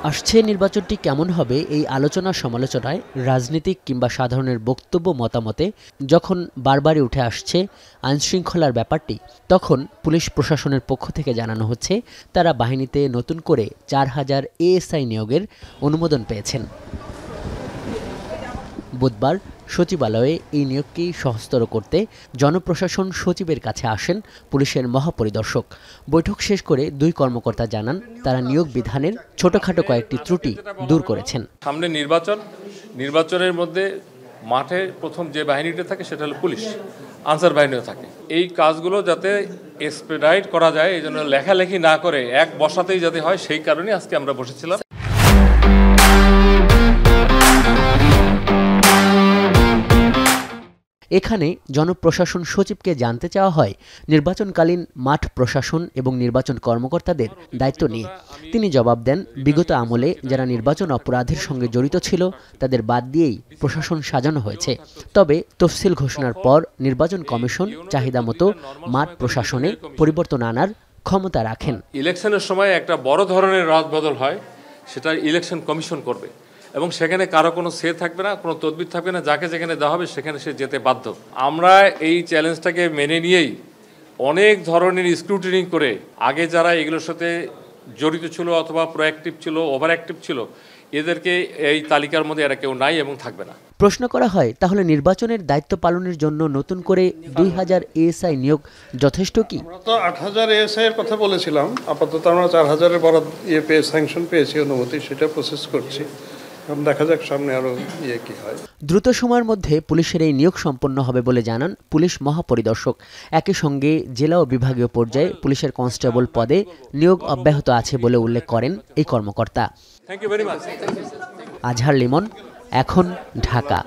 আসছে নির্বাচনটি কেমন হবে এই আলোচনা সমালোচনায় রাজনীতিক কিংবা সাধারণের বক্তব্য মতামতে যখন বারবারই উঠে আসছে আইনশৃঙ্খলার ব্যাপারটি, তখন পুলিশ প্রশাসনের পক্ষ থেকে জানানো হচ্ছে তারা বাহিনীতে নতুন করে ৪,০০০ এএসআই নিয়োগের অনুমোদন পেয়েছেন। বুধবার সচিবালয়ে এই নিয়োগকেই সহজতর করতে জনপ্রশাসন সচিবের কাছে আসেন পুলিশের মহাপরিদর্শক। বৈঠক শেষ করে দুই কর্মকর্তা জানান তারা নিয়োগ বিধানের ছোটখাটো কয়েকটি ত্রুটি দূর করেছেন। সামনে নির্বাচনের মধ্যে মাঠে প্রথম যে বাহিনীটা থাকে সেটা হলো পুলিশ, আনসার বাহিনীও থাকে। এই কাজগুলো যাতে এক্সপেডাইট করা যায়, এই জন্য লেখালেখি না করে এক বসাতেই যাতে হয়, সেই কারণে আজকে আমরা বসেছিলাম। এখানে জনপ্রশাসন সচিবকে জানতে চাওয়া হয় নির্বাচনকালীন মাঠ প্রশাসন এবং নির্বাচন কর্মকর্তাদের দায়িত্ব নিয়ে। তিনি জবাব দেন, বিগত আমলে যারা নির্বাচন অপরাধের সঙ্গে জড়িত ছিল তাদের বাদ দিয়েই প্রশাসন সাজানো হয়েছে। তবে তফসিল ঘোষণার পর নির্বাচন কমিশন চাহিদা মতো মাঠ প্রশাসনে পরিবর্তন আনার ক্ষমতা রাখেন। ইলেকশনের সময় একটা বড় ধরনের রদবদল হয়, সেটা ইলেকশন কমিশন করবে এবং সেখানে কারো কোনো সে থাকবে না, কোনো তদবির থাকবে না, যাকে যেখানে দেওয়া হবে সেখানে সে যেতে বাধ্য। আমরা এই চ্যালেঞ্জটাকে মেনে নিয়েই অনেক ধরনের স্ক্রুটিনি করে আগে যারা এগুলোর সাথে জড়িত ছিল অথবা প্রোঅ্যাক্টিভ ছিল, ওভার অ্যাক্টিভ ছিল, এদেরকে এই তালিকার মধ্যে এরা কেউ নাই এবং থাকবে না। প্রশ্ন করা হয়, তাহলে নির্বাচনের দায়িত্ব পালনের জন্য নতুন করে ২,০০০ এএসআই নিয়োগ যথেষ্ট কি? আমরা তো ৮,০০০ এএসআই এর কথা বলেছিলাম, আপাতত আমরা ৪,০০০-এর বরাদ্দ স্যাংশন পেয়েছি, অনুমতি, সেটা প্রসেস করছি। দেখা যাক সামনে আরো কি হয়। দ্রুত সময়ের মধ্যে পুলিশের এই নিয়োগ সম্পন্ন হবে বলে জানান পুলিশ মহাপরিদর্শক। একই সঙ্গে জেলা ও বিভাগীয় পর্যায়ে পুলিশের কনস্টেবল পদে নিয়োগ অব্যাহত আছে বলে উল্লেখ করেন এই কর্মকর্তা। Thank you very much. Azhar Limon, এখন, ঢাকা।